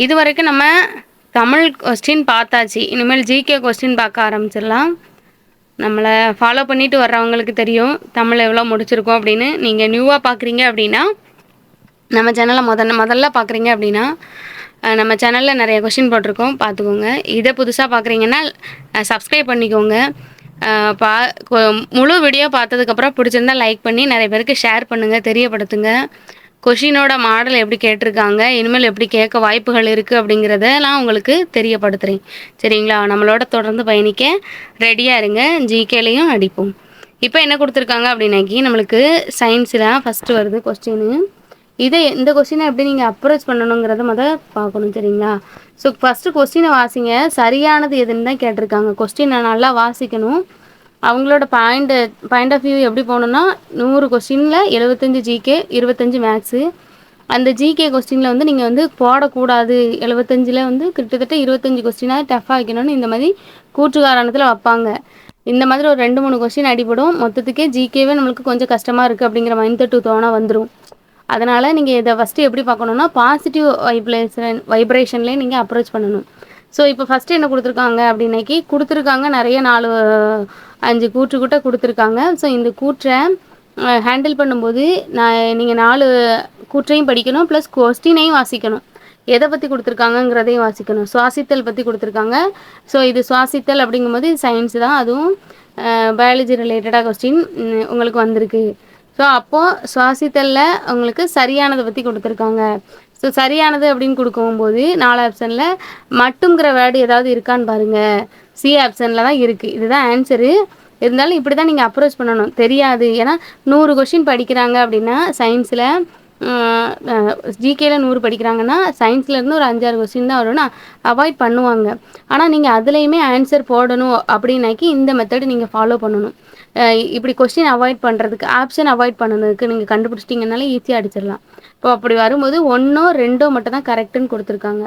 இது வரைக்கும் நம்ம தமிழ் கொஸ்டின் பார்த்தாச்சு. இனிமேல் ஜிகே கொஸ்டின் பார்க்க ஆரம்பிச்சிடலாம். நம்மளை ஃபாலோ பண்ணிட்டு வர்றவங்களுக்கு தெரியும் தமிழ் எவ்வளோ முடிச்சிருக்கோம் அப்படின்னு. நீங்கள் நியூவாக பார்க்குறீங்க அப்படின்னா, நம்ம சேனலை முதல்ல பார்க்குறீங்க அப்படின்னா, நம்ம சேனலில் நிறைய கொஸ்டின் போட்டிருக்கோம், பார்த்துக்கோங்க. இதை புதுசாக பார்க்குறீங்கன்னா சப்ஸ்கிரைப் பண்ணிக்கோங்க. பா முழு வீடியோ பார்த்ததுக்கப்புறம் பிடிச்சிருந்தா லைக் பண்ணி நிறைய பேருக்கு ஷேர் பண்ணுங்கள், தெரியப்படுத்துங்க. கொஷினோட மாடல் எப்படி கேட்டிருக்காங்க, இனிமேல் எப்படி கேட்க வாய்ப்புகள் இருக்குது அப்படிங்கிறதெல்லாம் உங்களுக்கு தெரியப்படுத்துகிறேன். சரிங்களா? நம்மளோட தொடர்ந்து பயணிக்க ரெடியாக இருங்க. ஜிகேலையும் அடிப்போம். இப்போ என்ன கொடுத்துருக்காங்க அப்படின்னாக்கி, நம்மளுக்கு சயின்ஸில் ஃபஸ்ட்டு வருது கொஸ்டின். இந்த கொஸ்டினை எப்படி நீங்கள் அப்ரோச் பண்ணணுங்கிறத பார்க்கணும். சரிங்களா? ஸோ ஃபஸ்ட்டு கொஸ்டினை வாசிங்க. சரியானது எதுன்னு தான் கேட்டிருக்காங்க. கொஸ்டினை நல்லா வாசிக்கணும். அவங்களோட பாயிண்ட் ஆஃப் வியூ எப்படி போகணுன்னா, 100 கொஸ்டினில் 75 ஜிகே, 25 மேக்ஸு. அந்த ஜிகே கொஸ்டினில் வந்து நீங்கள் வந்து போடக்கூடாது. 75ல் வந்து கிட்டத்தட்ட 25 கொஸ்டினாக டஃப்பாக வைக்கணும்னு இந்த மாதிரி கூற்று காரணத்தில் வைப்பாங்க. இந்த மாதிரி ஒரு 2-3 கொஸ்டின் அடிபடும். மொத்தத்துக்கே ஜிகேவே நம்மளுக்கு கொஞ்சம் கஷ்டமாக இருக்குது அப்படிங்கிற மைண்ட் செட்டு தோண வந்துடும். அதனால் நீங்கள் இதை ஃபஸ்ட்டு எப்படி பார்க்கணுன்னா, பாசிட்டிவ் வைப்ரேஷன்லேயே நீங்கள் அப்ரோச் பண்ணணும். ஸோ இப்போ ஃபஸ்ட்டு என்ன கொடுத்துருக்காங்க அப்படின்னாக்கி, நிறைய 4-5 கூற்று கொடுத்துருக்காங்க. ஸோ இந்த கூற்றை ஹேண்டில் பண்ணும்போது நீங்கள் 4 கூற்றையும் படிக்கணும், ப்ளஸ் கொஸ்டினையும் வாசிக்கணும். எதை பற்றி கொடுத்துருக்காங்கங்கிறதையும் வாசிக்கணும். சுவாசித்தல் பற்றி கொடுத்துருக்காங்க. ஸோ இது சுவாசித்தல் அப்படிங்கும்போது சயின்ஸ் தான், அதுவும் பயாலஜி ரிலேட்டடாக கொஸ்டின் உங்களுக்கு வந்திருக்கு. ஸோ அப்போது சுவாசித்தலில் உங்களுக்கு சரியானதை பற்றி கொடுத்துருக்காங்க. ஸோ சரியானது அப்படின்னு கொடுக்கும்போது 4 ஆப்ஷனில் மட்டுங்கிற வேர்டு ஏதாவது இருக்கான்னு பாருங்கள். சி ஆப்ஷனில் தான் இருக்குது. இதுதான் ஆன்சரு. இருந்தாலும் இப்படி தான் நீங்கள் அப்ரோச் பண்ணணும். தெரியாது, ஏன்னா 100 கொஷின் படிக்கிறாங்க அப்படின்னா சயின்ஸில், ஜிகேயில் 100 படிக்கிறாங்கன்னா சயின்ஸ்லேருந்து ஒரு 5-6 கொஸ்டின் தான் வரும்னா அவாய்ட் பண்ணுவாங்க. ஆனால் நீங்கள் அதுலேயுமே ஆன்சர் போடணும் அப்படின்னாக்கி இந்த மெத்தடு நீங்கள் ஃபாலோ பண்ணணும். இப்படி கொஸ்டின் அவாய்ட் பண்ணுறதுக்கு, ஆப்ஷன் அவாய்ட் பண்ணதுக்கு நீங்கள் கண்டுபிடிச்சிட்டிங்கனாலே ஈஸியாக அடிச்சிடலாம். இப்போ அப்படி வரும்போது 1ஓ 2ஓ மட்டும் தான் கரெக்டுன்னு கொடுத்துருக்காங்க.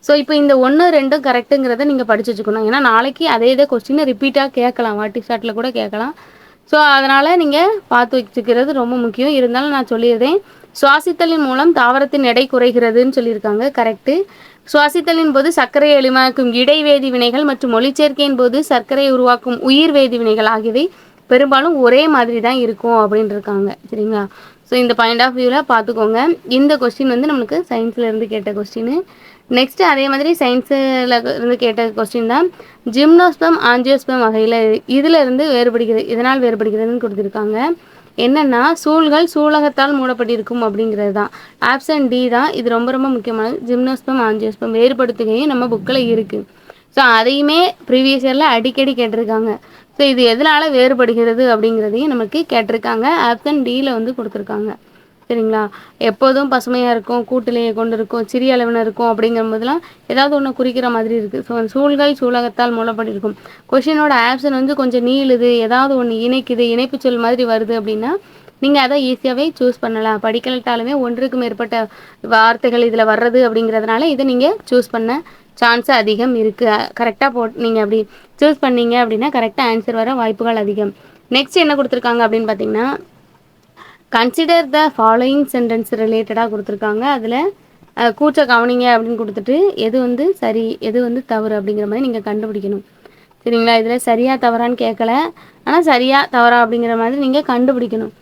ஸோ இப்போ இந்த 1, 2 கரெக்டுங்கிறத நீங்கள் படித்து வச்சுக்கணும். ஏன்னா நாளைக்கு அதே கொஸ்டினை ரிப்பீட்டாக கேட்கலாம், வாட்டி ஷார்ட்டில் கூட கேட்கலாம். ஸோ அதனால் நீங்கள் பார்த்து வச்சுக்கிறது ரொம்ப முக்கியம். இருந்தாலும் நான் சொல்லிடுறேன், சுவாசித்தலின் மூலம் தாவரத்தின் எடை குறைகிறதுன்னு சொல்லியிருக்காங்க, கரெக்டு. சுவாசித்தலின் போது சர்க்கரையை எளிமையாக்கும் இடைவேதி வினைகள் மற்றும் ஒளிச்சேர்க்கையின் போது சர்க்கரையை உருவாக்கும் உயிர் வேதி வினைகள் ஆகியவை பெரும்பாலும் ஒரே மாதிரி தான் இருக்கும் அப்படின்னு இருக்காங்க. சரிங்களா? ஸோ இந்த பாயிண்ட் ஆஃப் வியூவில் பார்த்துக்கோங்க. இந்த கொஸ்டின் வந்து நம்மளுக்கு சயின்ஸில் இருந்து கேட்ட கொஸ்டின். நெக்ஸ்ட்டு அதே மாதிரி சயின்ஸில் இருந்து கேட்ட கொஸ்டின் தான். ஜிம்னோஸ்பம் ஆஞ்சியோஸ்பம் வகையில் இதில் இருந்து வேறுபடுகிறது, இதனால் வேறுபடுகிறதுன்னு கொடுத்துருக்காங்க. என்னென்னா, சூழ்கள் சூலகத்தால் மூடப்பட்டிருக்கும் அப்படிங்கிறது தான். ஆப்ஷன் டி தான் இது ரொம்ப ரொம்ப முக்கியமானது. ஜிம்னோஸ்பம் ஆஞ்சியோஸ்பம் வேறுபடுத்துகையும் நம்ம புக்கில் இருக்குது. ஸோ அதையுமே ப்ரீவியஸ் இயரில் அடிக்கடி கேட்டிருக்காங்க. ஸோ இது எதனால் வேறுபடுகிறது அப்படிங்கிறதையும் நமக்கு கேட்டிருக்காங்க. ஆப்ஷன் டியில் வந்து கொடுத்துருக்காங்க. சரிங்களா? எப்போதும் பசுமையாக இருக்கும், கூட்டிலேயே கொண்டு இருக்கும், சிறிய அளவினர் இருக்கும் அப்படிங்கும்போதெல்லாம் ஏதாவது ஒன்று குறிக்கிற மாதிரி இருக்குது. ஸோ சூழ்கள் சூலகத்தால் மூடப்பட்டிருக்கும். கொஷினோட ஆப்ஷன் வந்து கொஞ்சம் நீளுது, ஏதாவது ஒன்று இணைக்குது, இணைப்பு சொல் மாதிரி வருது அப்படின்னா நீங்கள் அதை ஈஸியாகவே சூஸ் பண்ணலாம். படிக்கலட்டாலுமே 1க்கு மேற்பட்ட வார்த்தைகள் இதில் வர்றது அப்படிங்கிறதுனால இதை நீங்கள் சூஸ் பண்ண சான்ஸ் அதிகம் இருக்குது. கரெக்டாக நீங்கள் அப்படி சூஸ் பண்ணீங்க அப்படின்னா கரெக்டாக ஆன்சர் வர வாய்ப்புகள் அதிகம். நெக்ஸ்ட் என்ன கொடுத்துருக்காங்க அப்படின்னு பார்த்தீங்கன்னா, கன்சிடர் த ஃபாலோயிங் சென்டென்ஸ் ரிலேட்டடாக கொடுத்துருக்காங்க. அதில் கூச்ச கவனிங்க அப்படின்னு கொடுத்துட்டு எது வந்து சரி எது வந்து தவறு அப்படிங்கிற மாதிரி நீங்கள் கண்டுபிடிக்கணும். சரிங்களா? இதில் சரியா தவறான்னு கேட்கல, ஆனால் சரியா தவறா அப்படிங்கிற மாதிரி நீங்கள் கண்டுபிடிக்கணும்.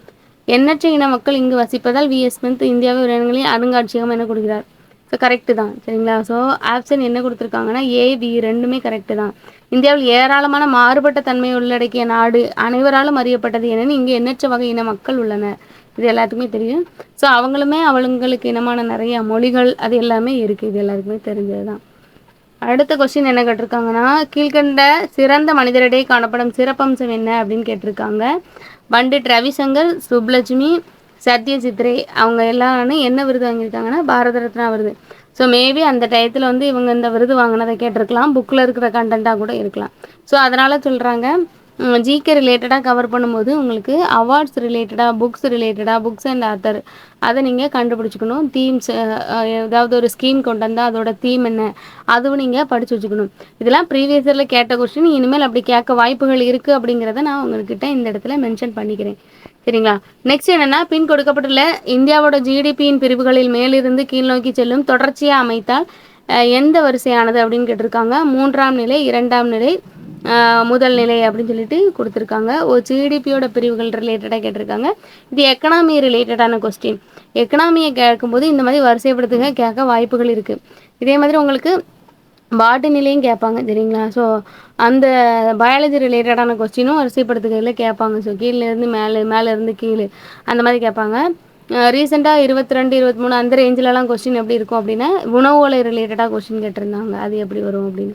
எண்ணற்ற இன மக்கள் இங்கு வசிப்பதால் விஎஸ் ஸ்மித் இந்தியாவில் உயிரினங்களின் அருங்காட்சியகம் என கொடுக்கிறார். ஸோ கரெக்டு தான். சரிங்களா? ஸோ ஆப்ஷன் என்ன கொடுத்துருக்காங்கன்னா ஏ, பி ரெண்டுமே கரெக்டு தான். இந்தியாவில் ஏராளமான மாறுபட்ட தன்மை உள்ளடக்கிய நாடு, அனைவராலும் அறியப்பட்டது. ஏனெனில் இங்கே எண்ணற்ற வகை இன மக்கள் உள்ளனர். இது எல்லாத்துக்குமே தெரியும். ஸோ அவங்களுக்கு இனமான நிறைய மொழிகள் அது எல்லாமே இருக்குது. இது எல்லாருக்குமே தெரிஞ்சது தான். அடுத்த கொஸ்டின் என்ன கேட்டிருக்காங்கன்னா, கீழ்கண்ட சிறந்த மனிதரிடையே காணப்படும் சிறப்பம்சம் என்ன அப்படின்னு கேட்டிருக்காங்க. பண்டிட் ரவிசங்கர், சுப்லட்சுமி, சத்யஜித்ரே அவங்க எல்லாரும் என்ன விருது வாங்கியிருக்காங்கன்னா பாரத ரத்னா விருது. ஸோ மேபி அந்த டயத்தில் வந்து இவங்க இந்த விருது வாங்கினதை கேட்டிருக்கலாம், புக்கில் இருக்கிற கண்டென்ட்டாக கூட இருக்கலாம். ஸோ அதனால் சொல்கிறாங்க, ஜிகே ரிலேட்டடாக கவர் பண்ணும்போது உங்களுக்கு அவார்ட்ஸ் ரிலேட்டடாக, புக்ஸ் அண்ட் ஆத்தர் அதை நீங்கள் கண்டுபிடிச்சிக்கணும். தீம்ஸ், ஏதாவது ஒரு ஸ்கீம் கொண்டு வந்தால் அதோட தீம் என்ன அதுவும் நீங்கள் படித்து வச்சுக்கணும். இதெல்லாம் ப்ரீவியஸ் இயரில் கேட்ட கொஸ்டின், இனிமேல் அப்படி கேட்க வாய்ப்புகள் இருக்குது அப்படிங்கிறத நான் உங்கள்கிட்ட இந்த இடத்துல மென்ஷன் பண்ணிக்கிறேன். சரிங்களா? நெக்ஸ்ட் என்னென்னா, பின் கொடுக்கப்பட்டுள்ள இந்தியாவோட ஜிடிபியின் பிரிவுகளில் மேலிருந்து கீழ் நோக்கி செல்லும் தொடர்ச்சியாக அமைத்தால் எந்த வரிசையானது அப்படின்னு கேட்டிருக்காங்க. 3ஆம் நிலை, 2ஆம் நிலை, முதல் நிலை அப்படின்னு சொல்லிட்டு கொடுத்துருக்காங்க. ஒரு ஜிடிபியோட பிரிவுகள் ரிலேட்டடாக கேட்டிருக்காங்க. இது எக்கனாமி ரிலேட்டடான கொஸ்டின். எக்கனாமியை கேட்கும்போது இந்த மாதிரி வரிசைப்படுத்துங்க கேட்க வாய்ப்புகள் இருக்குது. இதே மாதிரி உங்களுக்கு பாட்டனிலையும் கேட்பாங்க சரிங்களா. ஸோ அந்த பயாலஜி ரிலேட்டடான கொஸ்டினும் வரிசைப்படுத்துகையில் கேட்பாங்க. ஸோ கீழேருந்து மேலேருந்து கீழே அந்த மாதிரி கேட்பாங்க. ரீசெண்டாக 22, 23 அந்த ரேஞ்சிலலாம் கொஸ்டின் எப்படி இருக்கும் அப்படின்னா உணவுலை ரிலேட்டடாக கொஸ்டின் கேட்டிருந்தாங்க. அது எப்படி வரும் அப்படின்னு.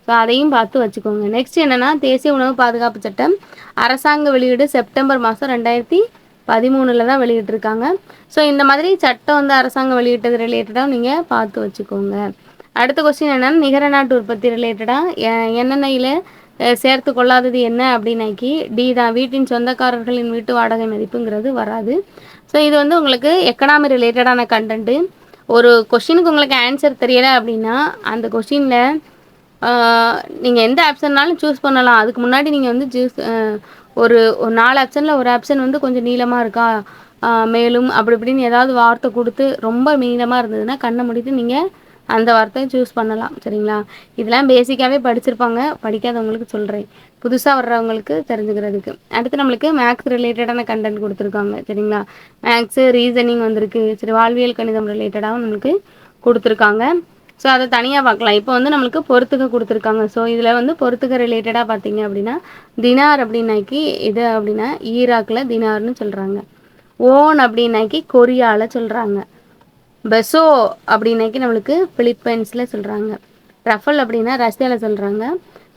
ஸோ அதையும் பார்த்து வச்சுக்கோங்க. நெக்ஸ்ட் என்னென்னா, தேசிய உணவு பாதுகாப்பு சட்டம் அரசாங்க வெளியீடு செப்டம்பர் மாதம் 2013 தான் வெளியிட்டிருக்காங்க. ஸோ இந்த மாதிரி சட்டம் வந்து அரசாங்கம் வெளியிட்டது ரிலேட்டடாக நீங்கள் பார்த்து வச்சுக்கோங்க. அடுத்த கொஸ்டின் என்னென்னா, நிகர நாட்டு உற்பத்தி ரிலேட்டடாக எண்ணெயில் சேர்த்து கொள்ளாதது என்ன அப்படின்னாக்கி டி தான். வீட்டின் சொந்தக்காரர்களின் வீட்டு வாடகை மதிப்புங்கிறது வராது. ஸோ இது வந்து உங்களுக்கு எக்கனாமி ரிலேட்டடான கண்டென்ட்டு. ஒரு கொஸ்டினுக்கு உங்களுக்கு ஆன்சர் தெரியலை அப்படின்னா அந்த கொஸ்டினில் நீங்கள் எந்த ஆப்ஷன்னாலும் சூஸ் பண்ணலாம். அதுக்கு முன்னாடி நீங்கள் வந்து ஒரு 4 ஆப்ஷனில் ஒரு ஆப்ஷன் வந்து கொஞ்சம் நீளமாக இருக்கா, மேலும் அப்படி இப்படின்னு ஏதாவது வார்த்தை கொடுத்து ரொம்ப நீளமாக இருந்ததுன்னா கண்ணை மூடிட்டு நீங்கள் அந்த வார்த்தையை சூஸ் பண்ணலாம் சரிங்களா. இதெல்லாம் பேசிக்காகவே படிச்சிருப்பாங்க, படிக்காதவங்களுக்கு சொல்கிறேன், புதுசாக வர்றவங்களுக்கு தெரிஞ்சுக்கிறதுக்கு. அடுத்து நம்மளுக்கு மேக்ஸ் ரிலேட்டடான கண்டென்ட் கொடுத்துருக்காங்க சரிங்களா. மேக்ஸு, ரீசனிங் வந்திருக்கு. சரி, வாழ்வியல் கணிதம் ரிலேட்டடாகவும் நம்மளுக்கு கொடுத்துருக்காங்க. ஸோ அதை தனியாக பார்க்கலாம். இப்போ வந்து நம்மளுக்கு பொறுத்துக்க கொடுத்துருக்காங்க. ஸோ இதில் வந்து பொறுத்துக்க ரிலேட்டடாக பார்த்தீங்க அப்படின்னா தினார் அப்படின்னாக்கி இது அப்படின்னா ஈராக்கில் தினார்னு சொல்கிறாங்க. ஓன் அப்படின்னாக்கி கொரியாவில் சொல்கிறாங்க. பெசோ அப்படின்னாக்கி நம்மளுக்கு பிலிப்பைன்ஸில் சொல்கிறாங்க. ரஃபல் அப்படின்னா ரஷ்யாவில் சொல்கிறாங்க.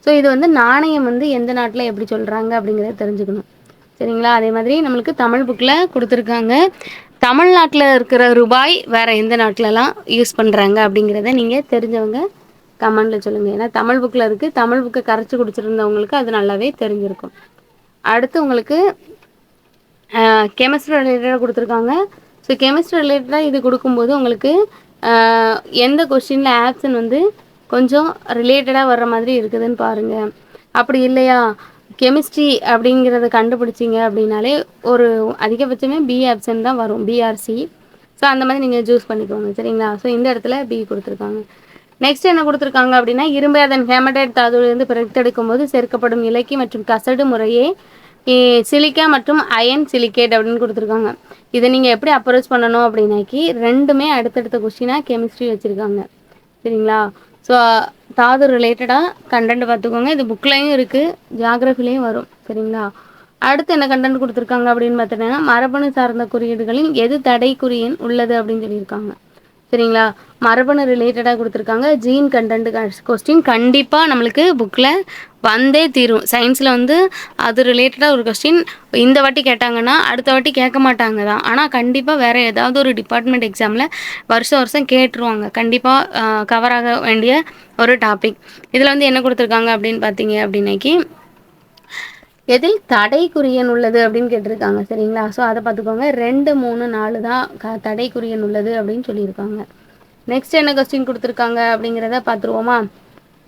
ஸோ இது வந்து நாணயம் வந்து எந்த நாட்டில் எப்படி சொல்கிறாங்க அப்படிங்கிறத தெரிஞ்சுக்கணும் சரிங்களா. அதே மாதிரி நம்மளுக்கு தமிழ் புக்கில் கொடுத்துருக்காங்க. தமிழ்நாட்டில் இருக்கிற ரூபாய் வேறு எந்த நாட்டிலலாம் யூஸ் பண்ணுறாங்க அப்படிங்கிறத நீங்கள் தெரிஞ்சவங்க கமெண்டில் சொல்லுங்கள். ஏன்னா தமிழ் புக்கில் இருக்குது. தமிழ் புக்கை கரைச்சி குடிச்சிருந்தவங்களுக்கு அது நல்லாவே தெரிஞ்சிருக்கும். அடுத்து உங்களுக்கு கெமிஸ்ட்ரி ரிலேட்டடாக கொடுத்துருக்காங்க. ஸோ கெமிஸ்ட்ரி ரிலேட்டடாக இது கொடுக்கும்போது உங்களுக்கு எந்த கொஸ்டினில் ஆப்ஷன் வந்து கொஞ்சம் ரிலேட்டடாக வர்ற மாதிரி இருக்குதுன்னு பாருங்கள். அப்படி இல்லையா, கெமிஸ்ட்ரி அப்படிங்கிறத கண்டுபிடிச்சிங்க அப்படின்னாலே ஒரு அதிகபட்சமே பி ஆப்ஷன் தான் வரும், பிஆர்சி. ஸோ அந்த மாதிரி நீங்கள் சூஸ் பண்ணிக்கோங்க சரிங்களா. ஸோ இந்த இடத்துல பி கொடுத்துருக்காங்க. நெக்ஸ்ட் என்ன கொடுத்துருக்காங்க அப்படின்னா, இரும்பை அதன் ஹேமடைட் தாதுவிலிருந்து பிரித்தெடுக்கும் போது சேர்க்கப்படும் இலக்கி மற்றும் கசடு முறையே சிலிக்கா மற்றும் அயன் சிலிக்கேட் அப்படின்னு கொடுத்துருக்காங்க. இதை நீங்கள் எப்படி அப்ரோச் பண்ணணும் அப்படின்னாக்கி ரெண்டுமே அடுத்தடுத்த கொஸ்டினாக கெமிஸ்ட்ரி வச்சுருக்காங்க சரிங்களா. ஸோ தாது ரிலேட்டடாக கண்டென்ட் பார்த்துக்கோங்க. இது புக்லையும் இருக்குது, ஜியாகிரஃபிலையும் வரும் சரிங்களா. அடுத்து என்ன கண்டென்ட் கொடுத்துருக்காங்க அப்படின்னு பார்த்தீங்கன்னா, மரபணு சார்ந்த குறியீடுகளில் எது தடை குறியீன் உள்ளது அப்படின்னு சொல்லியிருக்காங்க சரிங்களா. மரபணு ரிலேட்டடாக கொடுத்துருக்காங்க. ஜீன் கண்டென்ட் கொஸ்டின் கண்டிப்பாக நம்மளுக்கு புக்கில் வந்தே தீரும். சயின்ஸில் வந்து அது ரிலேட்டடாக ஒரு கொஸ்டின் இந்த வாட்டி கேட்டாங்கன்னா அடுத்த வாட்டி கேட்க மாட்டாங்க தான். ஆனால் கண்டிப்பாக வேறு ஏதாவது ஒரு டிபார்ட்மெண்ட் எக்ஸாமில் வருஷம் கேட்டுருவாங்க. கண்டிப்பாக கவர் ஆக வேண்டிய ஒரு டாபிக். இதில் வந்து என்ன கொடுத்துருக்காங்க அப்படின்னு பார்த்தீங்க அப்படின்னாக்கி எதில் தடைக்குரியன் உள்ளது அப்படின்னு கேட்டிருக்காங்க சரிங்களா. ஸோ அதை பார்த்துக்கோங்க. 2, 3, 4 தான் தடைக்குரியன் உள்ளது அப்படின்னு சொல்லியிருக்காங்க. நெக்ஸ்ட் என்ன கொஸ்டின் கொடுத்துருக்காங்க அப்படிங்கிறத பார்த்துருவோமா.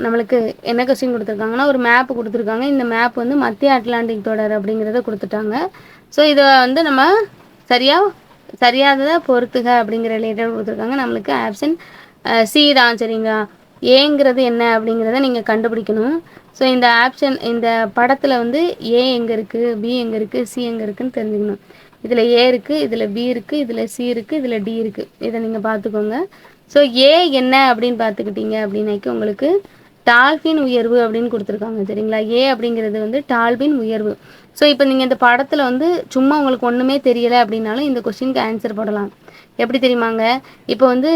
நம்மளுக்கு என்ன கொஸ்டின் கொடுத்துருக்காங்கன்னா, ஒரு மேப் கொடுத்துருக்காங்க. இந்த மேப் வந்து மத்திய அட்லாண்டிக் தொடர் அப்படிங்கிறத கொடுத்துட்டாங்க. ஸோ இதை வந்து நம்ம சரியாததை பொறுத்துக அப்படிங்கிற ரிலேட்டட் கொடுத்துருக்காங்க. நம்மளுக்கு ஆப்ஷன் சி தான் சரிங்களா. ஏங்கிறது என்ன அப்படிங்கிறத நீங்கள் கண்டுபிடிக்கணும். ஸோ இந்த ஆப்ஷன் இந்த படத்தில் வந்து ஏ எங்கே இருக்குது, பி எங்கே இருக்குது, சி எங்கே இருக்குதுன்னு தெரிஞ்சுக்கணும். இதில் ஏ இருக்குது, இதில் பி இருக்குது, இதில் சி இருக்குது, இதில் டி இருக்குது. இதை நீங்கள் பார்த்துக்கோங்க. ஸோ ஏ என்ன அப்படின்னு பார்த்துக்கிட்டீங்க அப்படின்னாக்கி உங்களுக்கு டால்பின் உயர்வு அப்படின்னு கொடுத்துருக்காங்க சரிங்களா. ஏ அப்படிங்கிறது வந்து டால்பின் உயர்வு. ஸோ இப்போ நீங்கள் இந்த படத்தில் வந்து சும்மா உங்களுக்கு ஒன்றுமே தெரியலை அப்படின்னாலும் இந்த கொஸ்டினுக்கு ஆன்சர் போடலாம். எப்படி தெரியுமாங்க, இப்போ வந்து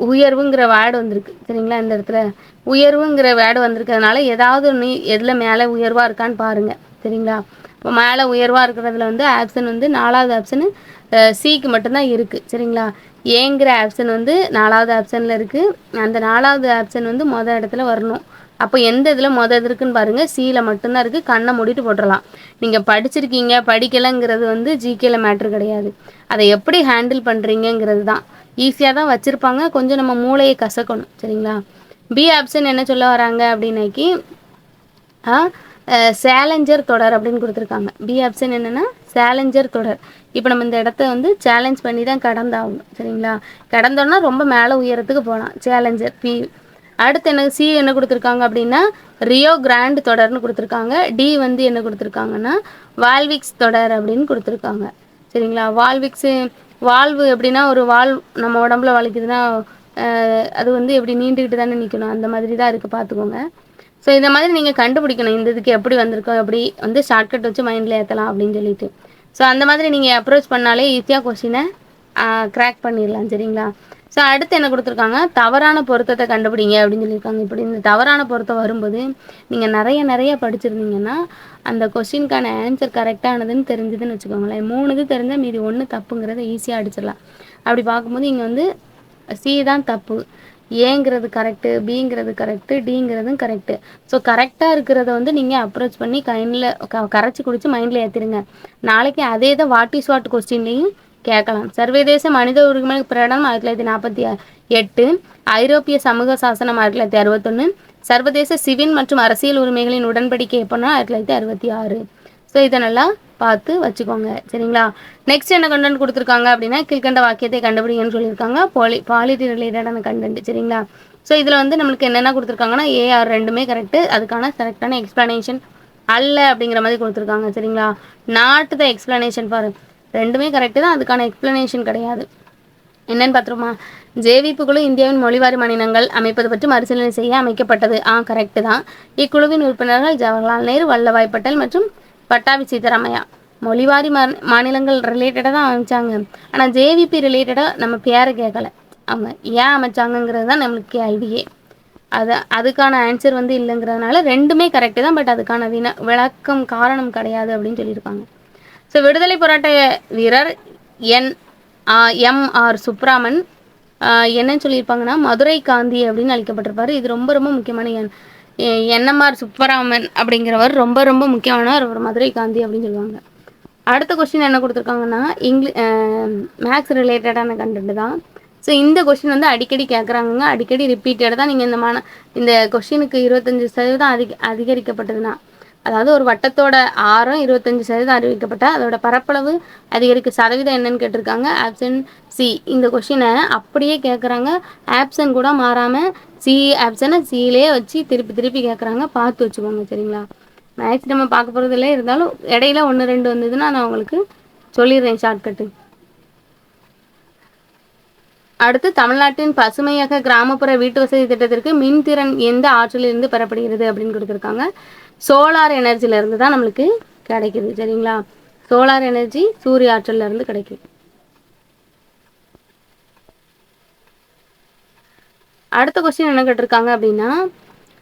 உயர்வுங்கிற வேர்டு வந்திருக்கு சரிங்களா. இந்த இடத்துல உயர்வுங்கிற வேர்டு வந்திருக்கிறதுனால ஏதாவது ஒன்று எதில் மேலே உயர்வாக இருக்கான்னு பாருங்கள் சரிங்களா. இப்போ மேலே உயர்வாக இருக்கிறதுல வந்து ஆப்ஷன் வந்து 4வது ஆப்ஷனு சிக்கு மட்டும்தான் இருக்குது சரிங்களா. ஏங்கிற ஆப்ஷன் வந்து 4வது ஆப்ஷனில் இருக்குது. அந்த 4வது ஆப்ஷன் வந்து மொதல் இடத்துல வரணும். அப்போ எந்த இதில் மொதல் இருக்குன்னு பாருங்கள், சியில் மட்டும்தான் இருக்குது. கண்ணை மூடிட்டு போட்டுடலாம். நீங்கள் படிச்சிருக்கீங்க படிக்கலைங்கிறது வந்து ஜிகேல மேட்ரு கிடையாது. அதை எப்படி ஹேண்டில் பண்ணுறீங்கிறது தான். ஈஸியாக தான் வச்சுருப்பாங்க, கொஞ்சம் நம்ம மூளையை கசக்கணும் சரிங்களா. பி ஆப்ஷன் என்ன சொல்ல வராங்க அப்படின்னாக்கி சேலஞ்சர் தொடர் அப்படின்னு கொடுத்துருக்காங்க. பி ஆப்ஷன் என்னென்னா சேலஞ்சர் தொடர். இப்போ நம்ம இந்த இடத்த வந்து சேலஞ்ச் பண்ணி தான் கடந்தாகணும். சரிங்களா? கடந்தோம்னா ரொம்ப மேலே உயரத்துக்கு போகலாம். Challenger B. அடுத்து என்ன சி என்ன கொடுத்துருக்காங்க அப்படின்னா ரியோ கிராண்ட் தொடர்னு கொடுத்துருக்காங்க. டி வந்து என்ன கொடுத்துருக்காங்கன்னா வால்விக்ஸ் தொடர் அப்படின்னு கொடுத்துருக்காங்க. சரிங்களா? வால்வு எப்படின்னா ஒரு வால்வ் நம்ம உடம்புல வலிக்குதுன்னா அது வந்து எப்படி நீண்டுக்கிட்டு தானே நிற்கணும், அந்த மாதிரி தான் இருக்குது, பார்த்துக்கோங்க. ஸோ இந்த மாதிரி நீங்கள் கண்டுபிடிக்கணும் இந்த இதுக்கு எப்படி வந்திருக்கோம், எப்படி வந்து ஷார்ட்கட் வச்சு மைண்டில் ஏற்றலாம் அப்படின்னு சொல்லிட்டு. ஸோ அந்த மாதிரி நீங்கள் அப்ரோச் பண்ணாலே ஈஸியாக கொஸ்டினை கிராக் பண்ணிடலாம். சரிங்களா? ஸோ அடுத்து என்ன கொடுத்துருக்காங்க, தவறான பொருத்தத்தை கண்டுபிடிங்க அப்படின்னு சொல்லியிருக்காங்க. இப்படி இந்த தவறான பொருத்தம் வரும்போது நீங்கள் நிறைய படிச்சிருந்தீங்கன்னா அந்த கொஸ்டினுக்கான ஆன்சர் கரெக்டானதுன்னு தெரிஞ்சதுன்னு வச்சுக்கோங்களேன். 3 இது தெரிஞ்சால் மீதி 1 தப்புங்கிறத ஈஸியாக அடிச்சிடலாம். அப்படி பார்க்கும்போது இங்கே வந்து சி தான் தப்பு, ஏங்கிறது கரெக்டு, பிங்கிறது கரெக்டு, டிங்கிறதும் கரெக்டு. ஸோ கரெக்டாக இருக்கிறத வந்து நீங்கள் அப்ரோச் பண்ணி கரைச்சி குடிச்சு மைண்டில் ஏற்றிடுங்க. நாளைக்கு அதே தான் வாட் இஸ் வாட் கொஸ்டின்லையும் கேட்கலாம். சர்வதேச மனித உரிமை பிரகடனம் 1948, ஐரோப்பிய சமூக சாசனம் 1961, சர்வதேச சிவில் மற்றும் அரசியல் உரிமைகளின் உடன்படிக்கை எப்போனா 1966. ஸோ இதை நல்லா பார்த்து வச்சுக்கோங்க. சரிங்களா? நெக்ஸ்ட் என்ன கண்டென்ட் கொடுத்துருக்காங்க அப்படின்னா கீழ்கண்ட வாக்கியத்தை கண்டுபிடிங்கன்னு சொல்லியிருக்காங்க. பாலிட்டி ரிலேட்டடான கண்டென்ட். சரிங்களா? ஸோ இதில் வந்து நம்மளுக்கு என்னென்ன கொடுத்துருக்காங்கன்னா ஏஆர் ரெண்டுமே கரெக்டு, அதுக்கான கரெக்டான எக்ஸ்ப்ளனேஷன் அல்ல அப்படிங்கிற மாதிரி கொடுத்துருக்காங்க. சரிங்களா? நாட் த எக்ஸ்ப்ளனேஷன் ஃபார் ரெண்டுமே கரெக்டு தான், அதுக்கான எக்ஸ்ப்ளனேஷன் கிடையாது. என்னன்னு பார்த்துருமா, ஜேவிபி குழு இந்தியாவின் மொழிவாரி மாநிலங்கள் அமைப்பது பற்றி மறுசீலனை செய்ய அமைக்கப்பட்டது. கரெக்டு தான். இக்குழுவின் உறுப்பினர்கள் ஜவஹர்லால் நேரு, வல்லபாய் பட்டேல் மற்றும் பட்டாபி சீதாராமையா. மொழிவாரி மாநிலங்கள் ரிலேட்டடாக தான் அமைச்சாங்க. ஆனால் ஜேவிபி ரிலேட்டடாக நம்ம பேரை கேட்கல. அவங்க ஏன் அமைச்சாங்கங்கிறது தான் நம்மளுக்கு கேள்வியே. அதுக்கான ஆன்சர் வந்து இல்லைங்கிறதுனால ரெண்டுமே கரெக்டு தான், பட் அதுக்கான விளக்கம் காரணம் கிடையாது அப்படின்னு சொல்லியிருக்காங்க. ஸோ விடுதலை போராட்ட வீரர் எம்.ஆர். சுப்ராமன் என்னன்னு சொல்லியிருப்பாங்கன்னா மதுரை காந்தி அப்படின்னு அழைக்கப்பட்டிருப்பார். இது ரொம்ப முக்கியமான என்.எம்.ஆர். சுப்பராமன் அப்படிங்கிறவர் ரொம்ப முக்கியமானவர், ஒரு மதுரை காந்தி அப்படின்னு சொல்லுவாங்க. அடுத்த கொஸ்டின் என்ன கொடுத்துருக்காங்கன்னா மேக்ஸ் ரிலேட்டடான கண்டென்ட் தான். ஸோ இந்த கொஸ்டின் வந்து அடிக்கடி கேட்குறாங்க, அடிக்கடி ரிப்பீட்டட் தான். நீங்கள் இந்த கொஸ்டினுக்கு 25% அதிகரிக்கப்பட்டதுன்னா, அதாவது ஒரு வட்டத்தோட ஆரம் 25% அதிகரிக்கப்பட்டால் அதோட பரப்பளவு அதிகரிக்க சதவீதம் என்னன்னு கேட்டிருக்காங்க. Option C. இந்த கொஸ்டினை அப்படியே கேட்குறாங்க, ஆப்ஷன் கூட மாறாமல் ஆப்ஷனை சியிலே வச்சு திருப்பி கேட்குறாங்க, பார்த்து வச்சுக்கோங்க. சரிங்களா? மேக்ஸ் நம்ம பார்க்க போகிறதில்ல, இருந்தாலும் இடையில 1-2 வந்ததுன்னா நான் உங்களுக்கு சொல்லிடுறேன் ஷார்ட்கட்டு. அடுத்து தமிழ்நாட்டின் பசுமையாக கிராமப்புற வீட்டு வசதி திட்டத்திற்கு மின்திறன் எந்த ஆற்றலிலிருந்து பெறப்படுகிறது அப்படின்னு கொடுத்துருக்காங்க. சோலார் எனர்ஜிலேருந்து தான் நம்மளுக்கு கிடைக்குது. சரிங்களா? சோலார் எனர்ஜி சூரிய ஆற்றலிருந்து கிடைக்குது. அடுத்த கொஸ்டின் என்ன கேட்டிருக்காங்க அப்படின்னா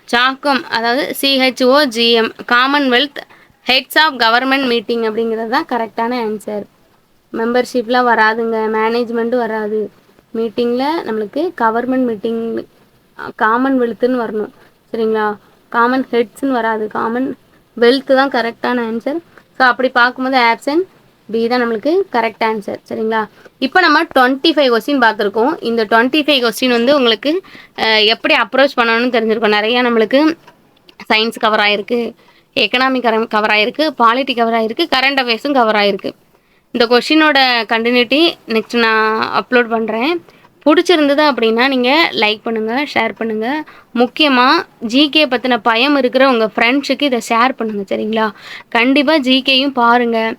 சாக்கம், அதாவது CHOGM, Commonwealth heads of government meeting அப்படிங்கிறது தான் கரெக்டான ஆன்சர். மெம்பர்ஷிப்லாம் வராதுங்க, மேனேஜ்மெண்ட்டும் வராது. மீட்டிங்கில் நம்மளுக்கு கவர்மெண்ட் மீட்டிங் காமன்வெல்த்துன்னு வரணும். சரிங்களா? காமன் ஹெட்ஸ்ன்னு வராது, காமன் வெல்த்து தான் கரெக்டான ஆன்சர். ஸோ அப்படி பார்க்கும்போது ஆப்ஷன் பி தான் நம்மளுக்கு கரெக்ட் ஆன்சர். சரிங்களா? இப்போ நம்ம 25 கொஸ்டின் பார்த்துருக்கோம். இந்த 25 கொஸ்டின் வந்து உங்களுக்கு எப்படி அப்ரோச் பண்ணணும்னு தெரிஞ்சிருக்கும். நிறையா நம்மளுக்கு சயின்ஸ் கவர் ஆகிருக்கு, எக்கனாமிக் கவர் ஆகிருக்கு, பாலிட்டி கவர் ஆகிருக்கு, கரண்ட் அஃபேர்ஸும் கவர் ஆகிருக்கு. இந்த கொஷினோட கண்டினியூட்டி நெக்ஸ்ட் நான் அப்லோட் பண்ணுறேன். பிடிச்சிருந்தது அப்படின்னா நீங்கள் லைக் பண்ணுங்கள், ஷேர் பண்ணுங்கள். முக்கியமாக ஜிகே பற்றின பயம் இருக்கிற உங்கள் ஃப்ரெண்ட்ஸுக்கு இதை ஷேர் பண்ணுங்கள். சரிங்களா? கண்டிப்பாக ஜிகேயும் பாருங்கள்,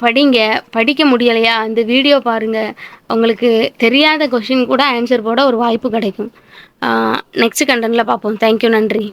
படிங்க. படிக்க முடியலையா இந்த வீடியோ பாருங்கள், உங்களுக்கு தெரியாத கொஷின் கூட ஆன்சர் போட ஒரு வாய்ப்பு கிடைக்கும். நெக்ஸ்ட் கண்டென்ட்டில் பார்ப்போம். தேங்க்யூ, நன்றி.